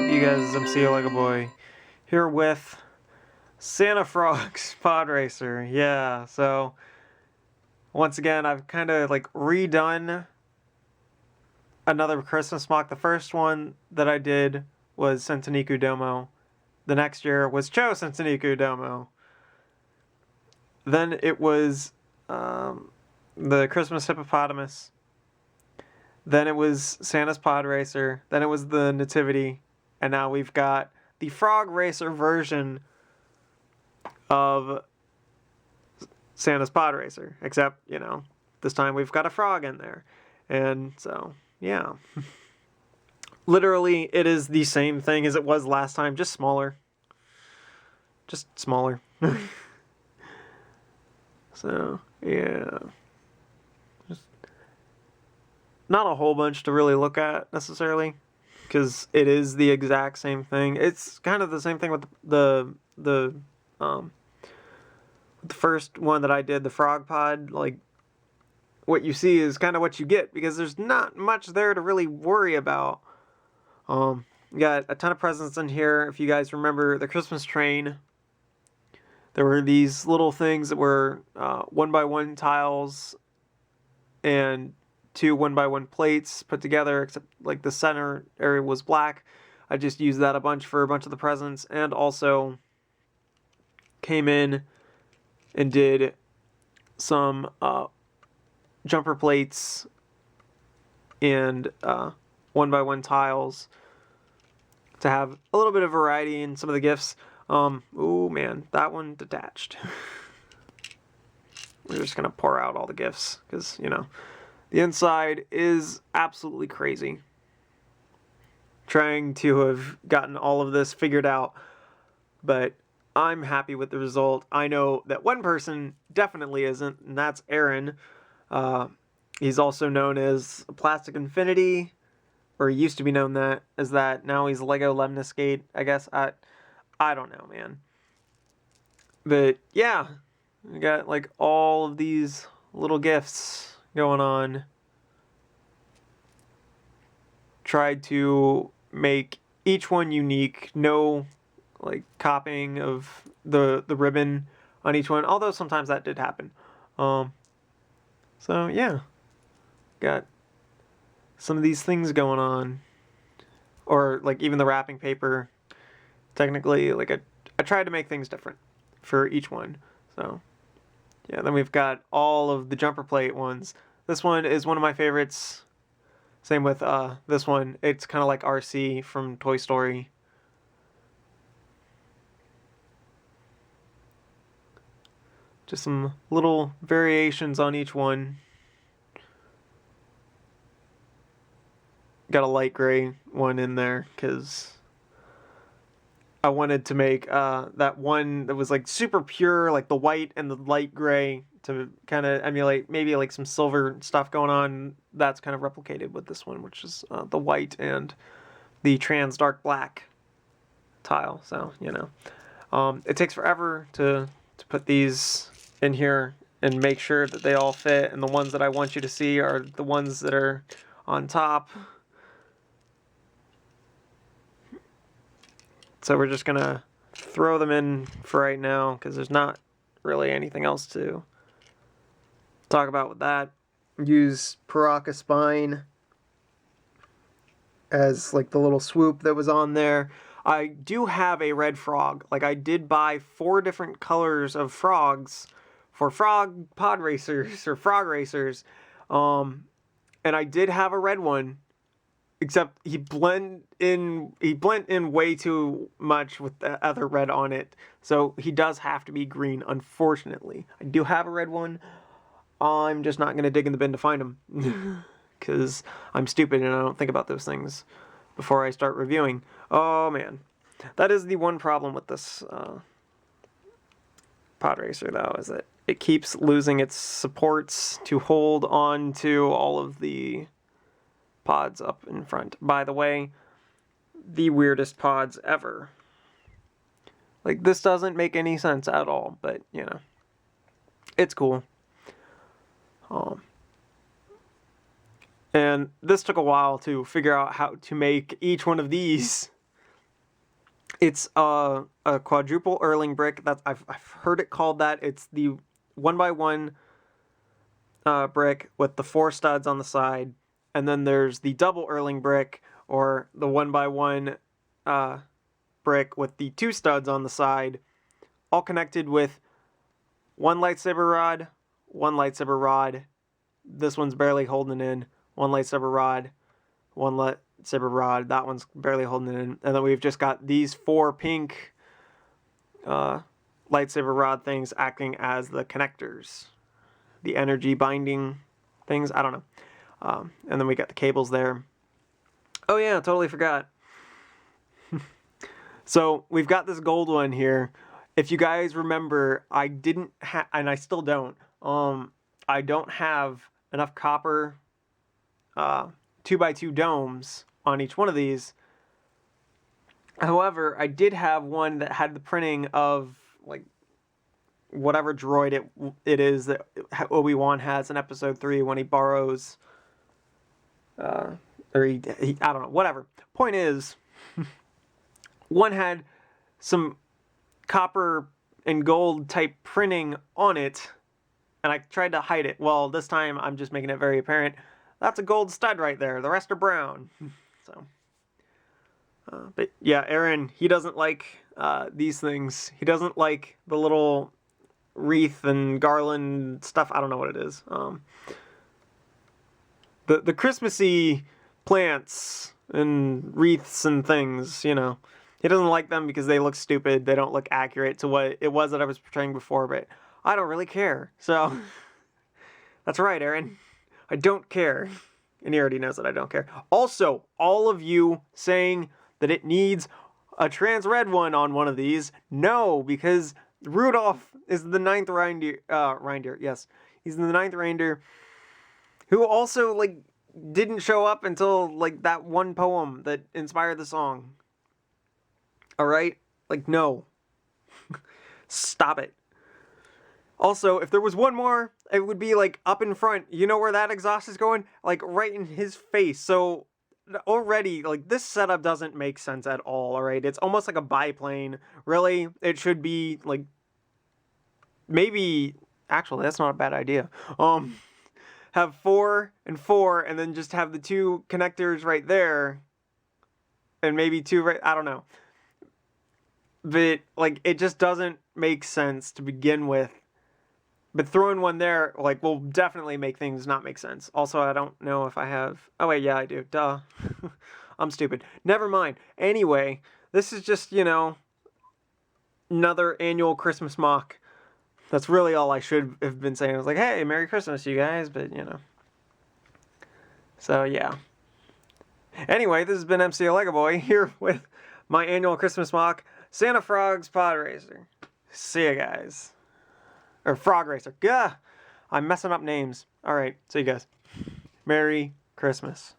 up, you guys? It's MCLegoboy here with Santa Fraugs Frogracer. Yeah, so once again, I've kind of like redone another Christmas MOC. The first one that I did was Centeniku Domo. The next year was Cho Centeniku Domo. Then it was the Christmas Hippopotamus. Then it was Santa's Pod Racer. Then it was the Nativity. And now we've got the Frog Racer version of Santa's Pod Racer. Except, you know, this time we've got a frog in there. And so, yeah. Literally, it is the same thing as it was last time, just smaller. Just smaller. So, yeah. Not a whole bunch to really look at necessarily, because it is the exact same thing. It's kind of the same thing with the first one that I did, the Frog Pod. Like, what you see is kind of what you get, because there's not much there to really worry about. You got a ton of presents in here. If you guys remember the Christmas train, there were these little things that were 1x1 tiles and 2 1x1 plates put together, except like the center area was black. I just used that a bunch for a bunch of the presents, and also came in and did some jumper plates and 1x1 tiles to have a little bit of variety in some of the gifts. Oh man, that one detached. We're just gonna pour out all the gifts because, you know, the inside is absolutely crazy. Trying to have gotten all of this figured out, but I'm happy with the result. I know that one person definitely isn't, and that's Aaron. He's also known as Plastic Infinity, or he used to be known as that. Now he's Lego Lemniscate, I guess. I don't know, man. But yeah, we got like all of these little gifts going on. Tried to make each one unique. No like copying of the ribbon on each one, although sometimes that did happen. So yeah, got some of these things going on, or like even the wrapping paper. Technically, like I tried to make things different for each one. So yeah, then we've got all of the jumper plate ones. This one is one of my favorites. Same with this one. It's kind of like RC from Toy Story. Just some little variations on each one. Got a light gray one in there because I wanted to make that one that was like super pure, like the white and the light gray, to kind of emulate maybe like some silver stuff going on. That's kind of replicated with this one, which is the white and the trans dark black tile. So, you know, it takes forever to put these in here and make sure that they all fit. And the ones that I want you to see are the ones that are on top. So we're just going to throw them in for right now because there's not really anything else to talk about with that. Use Paraka Spine as like the little swoop that was on there. I do have a red frog. Like, I did buy 4 different colors of frogs for Frog Pod Racers or Frog Racers. And I did have a red one. Except he blend in way too much with the other red on it. So he does have to be green, unfortunately. I do have a red one. I'm just not going to dig in the bin to find him. Because I'm stupid and I don't think about those things before I start reviewing. Oh, man. That is the one problem with this Pod Racer, though, is that it keeps losing its supports to hold on to all of the pods up in front. By the way, the weirdest pods ever. Like, this doesn't make any sense at all, but, you know, it's cool. And this took a while to figure out how to make each one of these It's a quadruple Erling brick. I've heard it called that. It's the 1x1 brick with the 4 studs on the side, and then there's the double Erling brick, or the 1x1 brick with the 2 studs on the side, all connected with one lightsaber rod, one lightsaber rod. This one's barely holding in. One lightsaber rod, one lightsaber rod. That one's barely holding it in. And then we've just got these 4 pink lightsaber rod things acting as the connectors, the energy binding things. I don't know. And then we got the cables there. Oh yeah, totally forgot. So we've got this gold one here. If you guys remember, I didn't have, and I still don't. I don't have enough copper 2x2 domes on each one of these. However, I did have one that had the printing of like whatever droid it is that Obi-Wan has in Episode 3 when he borrows, or he I don't know, whatever. Point is, one had some copper and gold type printing on it, and I tried to hide it. Well, this time I'm just making it very apparent. That's a gold stud right there. The rest are brown. So, but yeah, Aaron, he doesn't like these things. He doesn't like the little wreath and garland stuff. I don't know what it is. The Christmassy plants and wreaths and things, you know. He doesn't like them because they look stupid. They don't look accurate to what it was that I was portraying before, but I don't really care. So, that's right, Aaron. I don't care. And he already knows that I don't care. Also, all of you saying that it needs a trans red one on one of these, no, because Rudolph is the 9th reindeer, yes. He's the 9th reindeer who also, like, didn't show up until, like, that one poem that inspired the song. Alright? Like, no. Stop it. Also, if there was one more, it would be, like, up in front. You know where that exhaust is going? Like, right in his face. So, already, like, this setup doesn't make sense at all, alright? It's almost like a biplane. Really, it should be, like, maybe... Actually, that's not a bad idea. Have 4 and 4, and then just have the 2 connectors right there. And maybe 2 right... I don't know. But, like, it just doesn't make sense to begin with. But throwing one there, like, will definitely make things not make sense. Also, I don't know if I have... Oh, wait, yeah, I do. Duh. I'm stupid. Never mind. Anyway, this is just, you know, another annual Christmas mock. That's really all I should have been saying. I was like, hey, Merry Christmas, you guys. But, you know. So, yeah. Anyway, this has been MCLegoboy here with my annual Christmas mock, Santa Fraugs Frogracer. See ya, guys. Or Frogracer. Gah! I'm messing up names. Alright, see you guys. Merry Christmas.